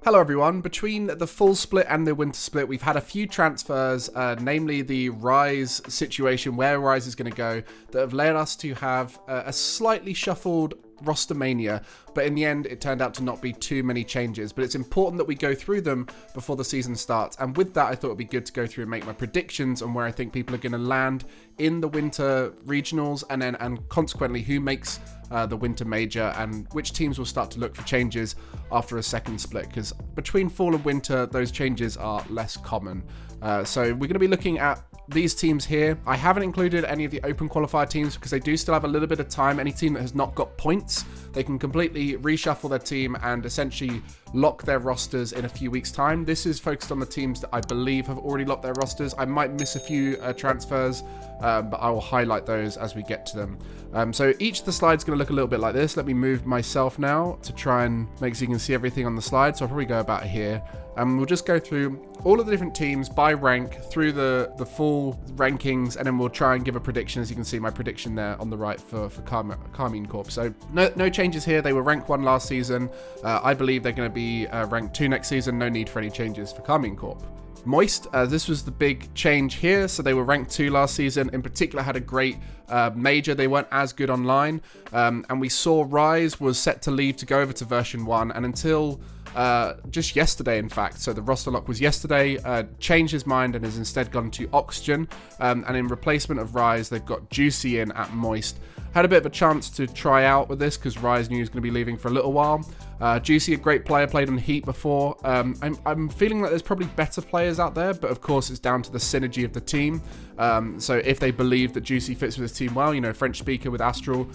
Hello everyone. Between the full split and the winter split, we've had a few transfers, namely the Rise situation, where Rise is going to go, that have led us to have a slightly shuffled roster mania, but in the end it turned out to not be too many changes. But it's important that we go through them before the season starts, and with that I thought it'd be good to go through and make my predictions on where I think people are going to land in the winter regionals, and consequently who makes the winter major and which teams will start to look for changes after a second split, because between fall and winter those changes are less common. So we're going to be looking at these teams here. I haven't included any of the open qualifier teams because they do still have a little bit of time. Any team that has not got points, they can completely reshuffle their team and essentially lock their rosters in a few weeks time. This is focused on the teams that I believe have already locked their rosters. I might miss a few transfers, but I will highlight those as we get to them. So each of the slides is going to look a little bit like this. Let me move myself now to try and make so you can see everything on the slide. So I'll probably go about here. We'll just go through all of the different teams by rank through the full rankings, and then we'll try and give a prediction. As you can see, my prediction there on the right for Carmine Corp. So no changes here. They were rank 1 last season. I believe they're going to be rank 2 next season. No need for any changes for Carmine Corp. Moist, this was the big change here. So they were ranked 2 last season. In particular, had a great major. They weren't as good online, and we saw Rise was set to leave to go over to version 1, and until just yesterday, in fact, so the roster lock was yesterday, changed his mind and has instead gone to Oxygen, and in replacement of Rise they've got Juicy in at Moist. Had a bit of a chance to try out with this because Rise knew he was going to be leaving for a little while. Juicy, a great player, played on Heat before. I'm feeling like there's probably better players out there, but of course it's down to the synergy of the team. So if they believe that Juicy fits with his team well, you know, French speaker with Astral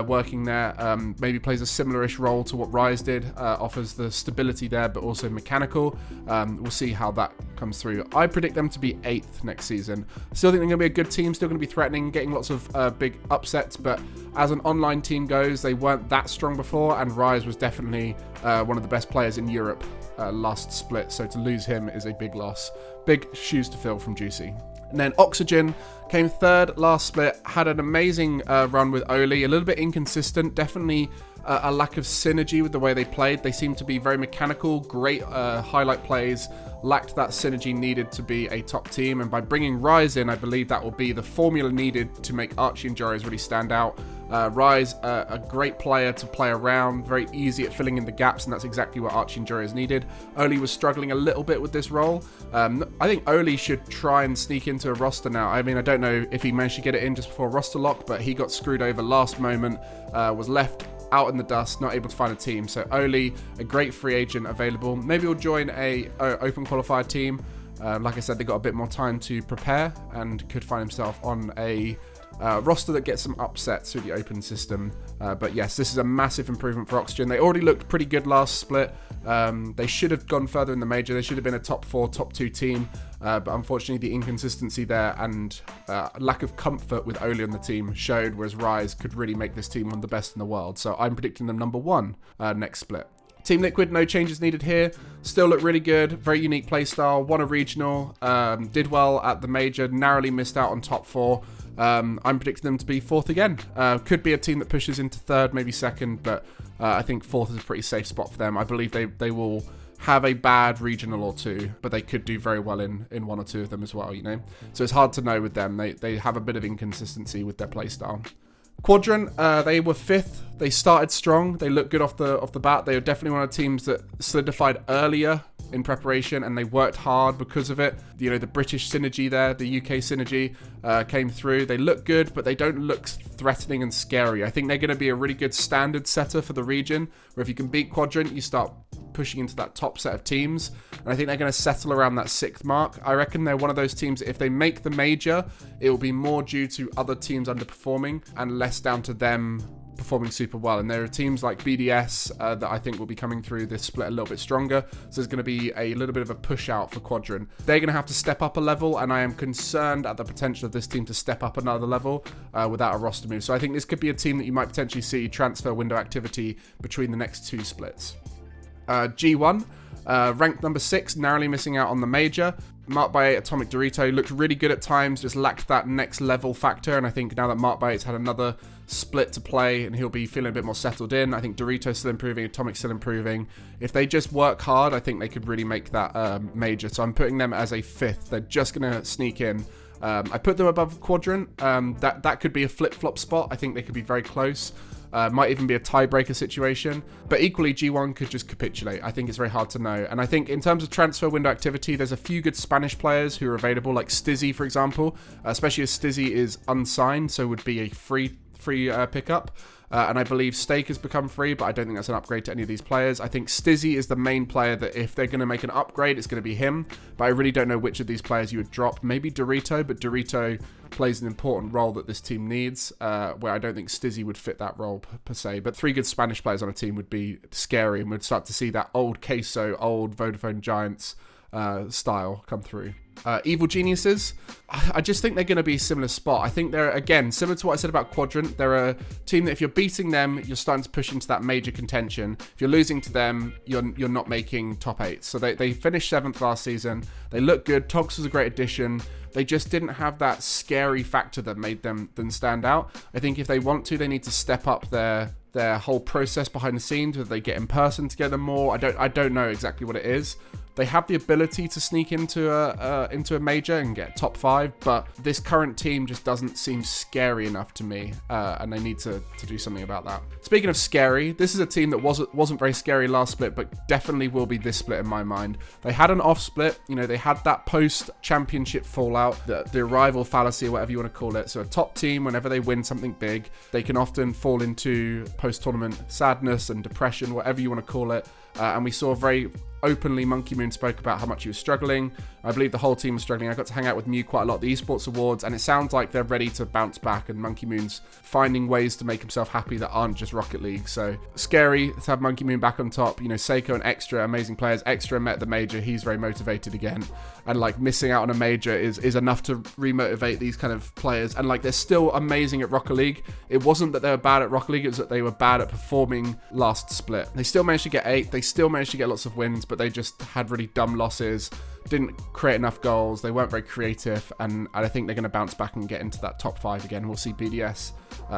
working there, maybe plays a similar-ish role to what Rise did, offers the stability there, but also mechanical. We'll see how that comes through. I predict them to be 8th next season. Still think they're going to be a good team, still going to be threatening, getting lots of big upsets, but as an online team goes, they weren't that strong before, and Rise was definitely one of the best players in Europe last split, so to lose him is a big loss. Big shoes to fill from Juicy. And then Oxygen came 3rd last split, had an amazing run with Oli, a little bit inconsistent, definitely a lack of synergy with the way they played. They seemed to be very mechanical, great highlight plays, lacked that synergy needed to be a top team, and by bringing Rise in, I believe that will be the formula needed to make Archie and Joris really stand out. Rise, a great player to play around, very easy at filling in the gaps, and that's exactly what Archie and Joris needed. Oli was struggling a little bit with this role. I think Oli should try and sneak into a roster now. I mean, I don't know if he managed to get it in just before roster lock, but he got screwed over last moment, was left out in the dust, not able to find a team. So Oli, a great free agent available. Maybe he'll join a open qualifier team. Like I said, they got a bit more time to prepare and could find himself on a roster that gets some upsets through the open system. But yes, this is a massive improvement for Oxygen. They already looked pretty good last split. They should have gone further in the major. They should have been a top 4, top 2 team. But unfortunately, the inconsistency there and lack of comfort with Oli on the team showed, whereas Rise could really make this team one of the best in the world. So I'm predicting them number 1 next split. Team Liquid, no changes needed here. Still look really good. Very unique playstyle. Won a regional. Did well at the major. Narrowly missed out on top 4. I'm predicting them to be 4th again. Could be a team that pushes into 3rd, maybe 2nd, but I think 4th is a pretty safe spot for them. I believe they will have a bad regional or 2, but they could do very well in 1 or 2 of them as well, you know? So it's hard to know with them. They have a bit of inconsistency with their playstyle. Quadrant, they were 5th. They started strong. They looked good off the bat. They were definitely one of the teams that solidified earlier in preparation, and they worked hard because of it. You know, the British synergy there, the UK synergy came through. They look good, but they don't look threatening and scary. I think they're going to be a really good standard setter for the region, where if you can beat Quadrant, you start pushing into that top set of teams, and I think they're going to settle around that 6th mark. I reckon they're one of those teams, if they make the major, it will be more due to other teams underperforming and less down to them performing super well. And there are teams like BDS that I think will be coming through this split a little bit stronger, so there's going to be a little bit of a push out for Quadrant. They're going to have to step up a level, and I am concerned at the potential of this team to step up another level without a roster move. So I think this could be a team that you might potentially see transfer window activity between the next 2 splits. G1, ranked number 6, narrowly missing out on the major. Mark by 8 Atomic Dorito looked really good at times, just lacked that next level factor, and I think now that Mark by 8's had another split to play and he'll be feeling a bit more settled in. I think Dorito's still improving, Atomic's still improving. If they just work hard, I think they could really make that major. So I'm putting them as a 5th. They're just going to sneak in. I put them above Quadrant. That could be a flip-flop spot. I think they could be very close. Might even be a tiebreaker situation. But equally, G1 could just capitulate. I think it's very hard to know. And I think in terms of transfer window activity, there's a few good Spanish players who are available, like Stizzy, for example, especially as Stizzy is unsigned, so would be a free pickup. And I believe Stake has become free, but I don't think that's an upgrade to any of these players. I think Stizzy is the main player that if they're going to make an upgrade, it's going to be him. But I really don't know which of these players you would drop. Maybe Dorito, but Dorito plays an important role that this team needs, where I don't think Stizzy would fit that role per se. But 3 good Spanish players on a team would be scary, and we'd start to see that old Queso, old Vodafone Giants style come through. Evil Geniuses, I just think they're going to be a similar spot. I think they're, again, similar to what I said about Quadrant. They're a team that if you're beating them, you're starting to push into that major contention. If you're losing to them, you're not making top 8. So they finished 7th last season. They look good. Togs was a great addition. They just didn't have that scary factor that made them stand out. I think if they want to, they need to step up their whole process behind the scenes, whether they get in person together more. I don't know exactly what it is. They have the ability to sneak into a major and get top 5, but this current team just doesn't seem scary enough to me, and they need to do something about that. Speaking of scary, this is a team that wasn't very scary last split, but definitely will be this split in my mind. They had an off split, they had that post-championship fallout, the arrival fallacy, or whatever you want to call it. So a top team, whenever they win something big, they can often fall into post-tournament sadness and depression, whatever you want to call it. And we saw very openly Monkey Moon spoke about how much he was struggling. I believe the whole team was struggling. I got to hang out with Mew quite a lot at the esports awards, and it sounds like they're ready to bounce back, and Monkey Moon's finding ways to make himself happy that aren't just Rocket League. So scary to have Monkey Moon back on top. Seiko and Extra, amazing players. Extra met the major. He's very motivated again, and like missing out on a major is enough to remotivate these kind of players. And like they're still amazing at Rocket League. It wasn't that they were bad at Rocket League, it was that they were bad at performing last split. They still managed to get 8. They still managed to get lots of wins, but they just had really dumb losses, didn't create enough goals, they weren't very creative, and I think they're going to bounce back and get into that top 5 again. We'll see BDS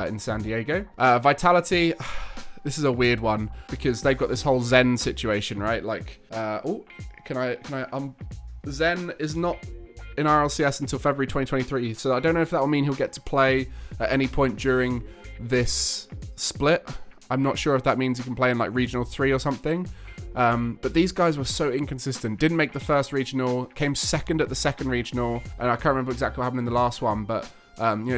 in San Diego. Vitality, this is a weird one because they've got this whole Zen situation, right? Like, Zen is not in RLCS until February 2023, so I don't know if that will mean he'll get to play at any point during this split. I'm not sure if that means he can play in like Regional 3 or something. But these guys were so inconsistent. Didn't make the first regional, came second at the second regional, and I can't remember exactly what happened in the last one, but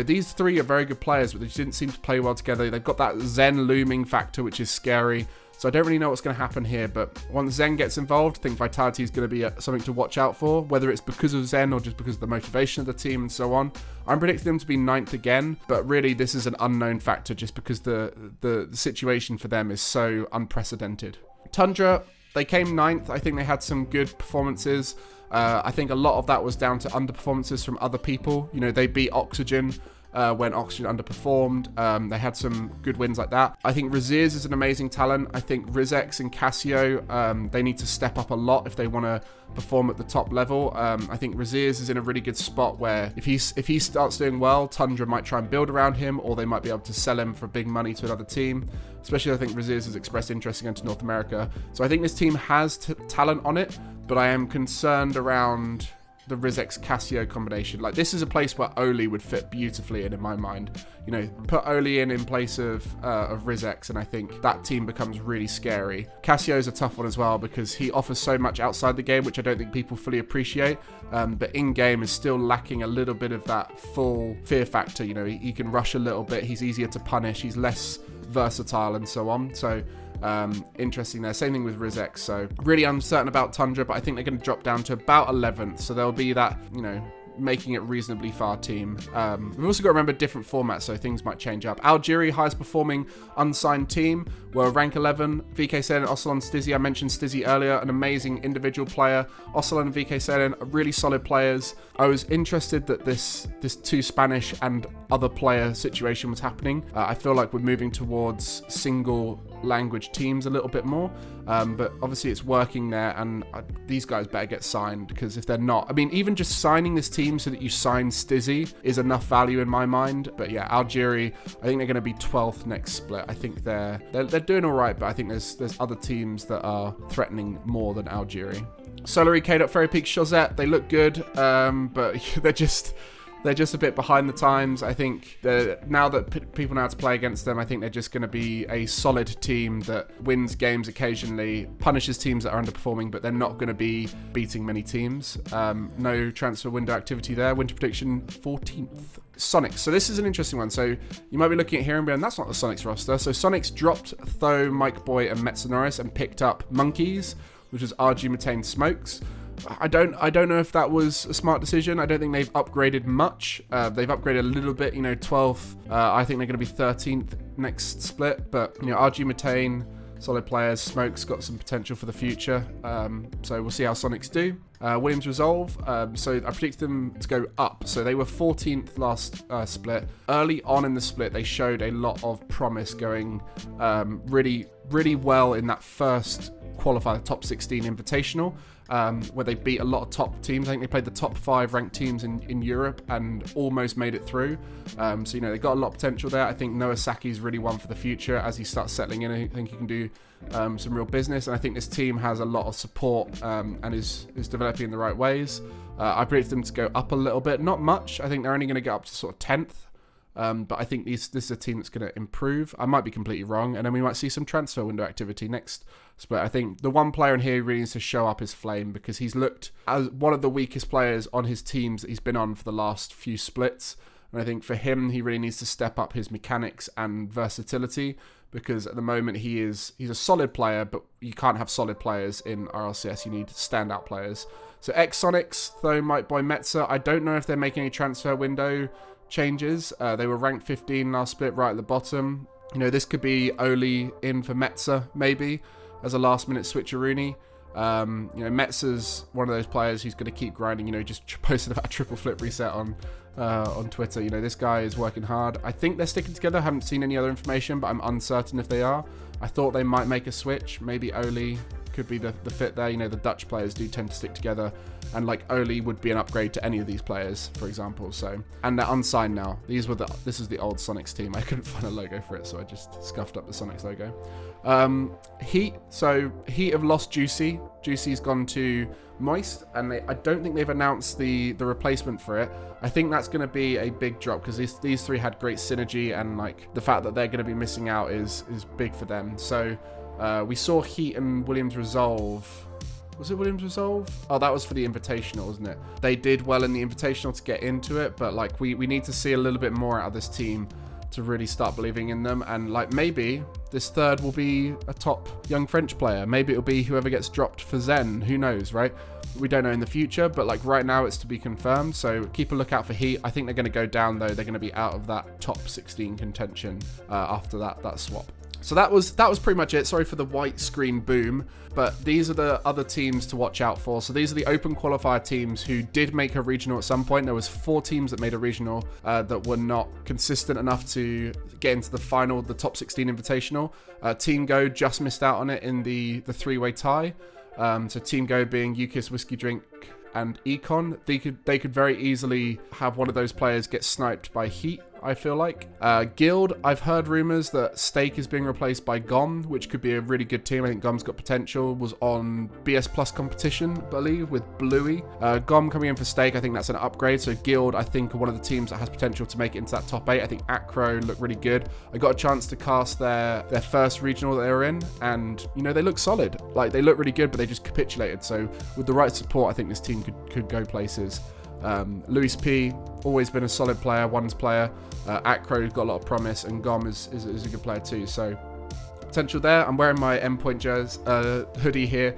these 3 are very good players, but they didn't seem to play well together. They've got that Zen looming factor, which is scary. So I don't really know what's going to happen here, but once Zen gets involved, I think Vitality is going to be something to watch out for, whether it's because of Zen or just because of the motivation of the team and so on. I'm predicting them to be 9th again, but really this is an unknown factor just because the situation for them is so unprecedented. Tundra, they came 9th. I think they had some good performances. I think a lot of that was down to underperformances from other people. They beat Oxygen when Oxygen underperformed. They had some good wins like that. I think Raziers is an amazing talent. I think Rizex and Casio, they need to step up a lot if they want to perform at the top level. I think Raziers is in a really good spot where if he starts doing well, Tundra might try and build around him, or they might be able to sell him for big money to another team. Especially I think Raziers has expressed interest in going to North America. So I think this team has talent on it, but I am concerned around the Rizex Casio combination. Like, this is a place where Oli would fit beautifully in my mind. Put Oli in place of Rizex, and I think that team becomes really scary. Casio's a tough one as well because he offers so much outside the game, which I don't think people fully appreciate. But in-game is still lacking a little bit of that full fear factor. He can rush a little bit. He's easier to punish. He's less versatile and so on. So interesting there. Same thing with Rizex. So really uncertain about Tundra, but I think they're going to drop down to about 11th. So there'll be that, making it reasonably far team. We've also got to remember different formats, so things might change up. Algeria, highest performing unsigned team, were rank 11. VK Selen, Ocelon, Stizzy. I mentioned Stizzy earlier, an amazing individual player. Ocelon and VK Selen are really solid players. I was interested that this 2 Spanish and other player situation was happening. I feel like we're moving towards single language teams a little bit more. But obviously it's working there, and these guys better get signed, because if they're not, I mean, even just signing this team so that you sign Stizzy is enough value in my mind. But yeah, Algeria, I think they're going to be 12th next split. I think they're doing all right, but I think there's other teams that are threatening more than Algeria. Solary, K. Fairy Peak, Chaussette, they look good, but they're just a bit behind the times. I think now that people know how to play against them, I think they're just going to be a solid team that wins games occasionally, punishes teams that are underperforming, but they're not going to be beating many teams. No transfer window activity there. Winter prediction 14th. Sonics. So this is an interesting one. So you might be looking at here and being, that's not the Sonics roster. So Sonics dropped Tho, Mike Boy, and Metsonoris and picked up Monkeys, which is RG Methane Smokes. I don't know if that was a smart decision. I don't think they've upgraded much. They've upgraded a little bit, 12th. I think they're going to be 13th next split. But, RG Methane, solid players. Smoke's got some potential for the future. So we'll see how Sonics do. Williams Resolve. So I predict them to go up. So they were 14th last split. Early on in the split, they showed a lot of promise, going really, really well in that first qualifier, top 16 invitational, where they beat a lot of top teams. I think they played the top 5 ranked teams in Europe and almost made it through. So, they got a lot of potential there. I think Noah Saki's really one for the future as he starts settling in. I think he can do some real business. And I think this team has a lot of support and is developing in the right ways. I predict them to go up a little bit. Not much. I think they're only going to get up to sort of 10th. But I think this is a team that's going to improve. I might be completely wrong, and then we might see some transfer window activity next split. I think the one player in here who really needs to show up is Flame, because he's looked as one of the weakest players on his teams that he's been on for the last few splits. And I think for him, he really needs to step up his mechanics and versatility, because at the moment he's a solid player, but you can't have solid players in RLCS. You need standout players. So X-Sonics, though, Mike Boy, Metza, I don't know if they're making any transfer window changes. They were ranked 15 last split, right at the bottom. This could be Oli in for Metza, maybe, as a last-minute switcheroonie. Metza's one of those players who's going to keep grinding. Just posted about a triple flip reset on Twitter. This guy is working hard. I think they're sticking together. I haven't seen any other information, but I'm uncertain if they are. I thought they might make a switch. Maybe Oli could be the fit there. The Dutch players do tend to stick together, and like Oli would be an upgrade to any of these players, for example. So, and they're unsigned now. This is the old Sonics team. I couldn't find a logo for it, so I just scuffed up the Sonics logo. Heat. So Heat have lost Juicy. Juicy's gone to Moist, and I don't think they've announced the replacement for it. I think that's going to be a big drop, because these three had great synergy, and like the fact that they're going to be missing out is big for them. So we saw Heat and Williams Resolve. Was it Williams Resolve? Oh, that was for the Invitational, wasn't it? They did well in the Invitational to get into it, but like we need to see a little bit more out of this team to really start believing in them. And like maybe this third will be a top young French player. Maybe it'll be whoever gets dropped for Zen. Who knows, right? We don't know in the future, but like right now it's to be confirmed. So keep a lookout for Heat. I think they're going to go down though. They're going to be out of that top 16 contention after that swap. So that was pretty much it. Sorry for the white screen boom, but these are the other teams to watch out for. So these are the open qualifier teams who did make a regional at some point. There was 4 teams that made a regional that were not consistent enough to get into the final, the top 16 invitational. Team Go just missed out on it in the 3-way tie. So Team Go being Ukis, Whiskey Drink, and Econ. They could very easily have one of those players get sniped by Heat, I feel like. Guild, I've heard rumors that Stake is being replaced by Gom, which could be a really good team. I think Gom's got potential. Was on BS Plus competition, I believe, with Bluey. Gom coming in for Stake, I think that's an upgrade. So Guild, I think, are one of the teams that has potential to make it into that top 8. I think Acro look really good. I got a chance to cast their first regional that they were in, and they look solid. Like, they look really good, but they just capitulated. So with the right support, I think this team could go places. Luis P, always been a solid player, ones player. Acro's got a lot of promise, and Gom is a good player too. So potential there. I'm wearing my Endpoint hoodie here.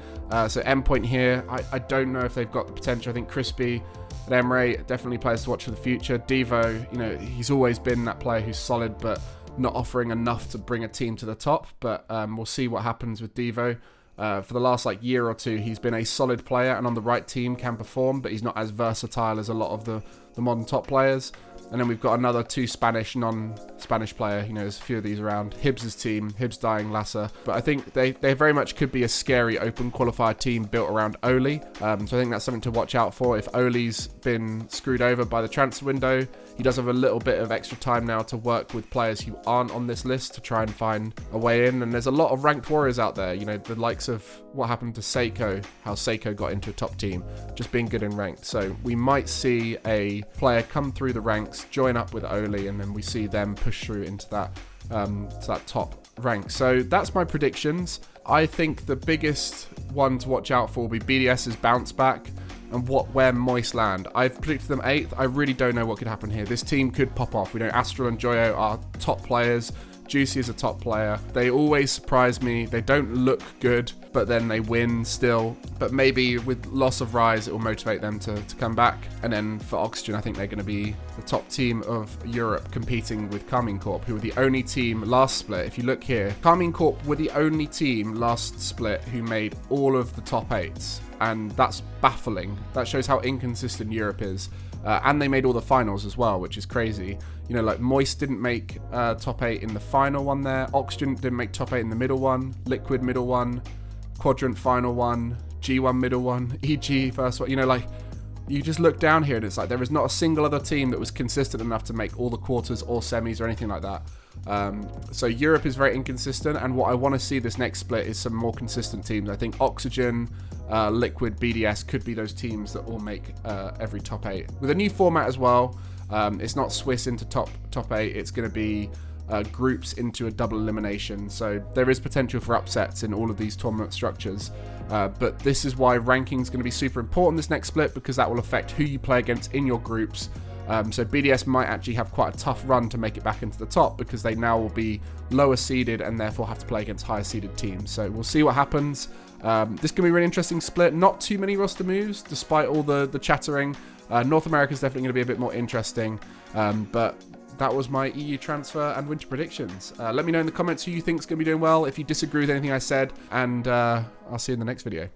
So Endpoint here, I don't know if they've got the potential. I think Crispy and Emre definitely players to watch for the future. Devo, he's always been that player who's solid, but not offering enough to bring a team to the top. But we'll see what happens with Devo. For the last year or two, he's been a solid player and on the right team can perform, but he's not as versatile as a lot of the modern top players. And then we've got another 2 Spanish, non-Spanish player. You know, there's a few of these around. Hibs' team, Hibs dying Lassa. But I think they very much could be a scary open qualifier team built around Oli. So I think that's something to watch out for. If Oli's been screwed over by the transfer window, he does have a little bit of extra time now to work with players who aren't on this list to try and find a way in. And there's a lot of ranked warriors out there. You know, the likes of what happened to Seiko, how Seiko got into a top team, just being good in ranked. So we might see a player come through the ranks, join up with Oli, and then we see them push through into that top rank. So that's my predictions. I think the biggest one to watch out for will be BDS's bounce back and where Moist land. I've predicted them 8th. I really don't know what could happen here. This team could pop off. We know Astral and Joyo are top players. Juicy is a top player. They always surprise me. They don't look good, but then they win still. But maybe with loss of Rise, it will motivate them to come back. And then for Oxygen, I think they're going to be the top team of Europe, competing with Carmine Corp, who were the only team last split. If you look here, Carmine Corp were the only team last split who made all of the top 8s. And that's baffling. That shows how inconsistent Europe is. And they made all the finals as well, which is crazy. You know, like Moist didn't make top 8 in the final one there. Oxygen didn't make top 8 in the middle one. Liquid middle one. Quadrant final one. G1 middle one. EG first one. You know, like, you just look down here and it's like there is not a single other team that was consistent enough to make all the quarters or semis or anything like that. So Europe is very inconsistent, and what I want to see this next split is some more consistent teams. I think Oxygen, Liquid, BDS could be those teams that all make every top 8 with a new format as well. It's not Swiss into top 8. It's going to be groups into a double elimination. So there is potential for upsets in all of these tournament structures. But this is why ranking is going to be super important this next split, because that will affect who you play against in your groups. So BDS might actually have quite a tough run to make it back into the top, because they now will be lower seeded and therefore have to play against higher seeded teams. So we'll see what happens. This can be a really interesting split. Not too many roster moves, despite all the chattering. North America is definitely going to be a bit more interesting. But that was my EU transfer and winter predictions. Let me know in the comments who you think is going to be doing well, if you disagree with anything I said, and I'll see you in the next video.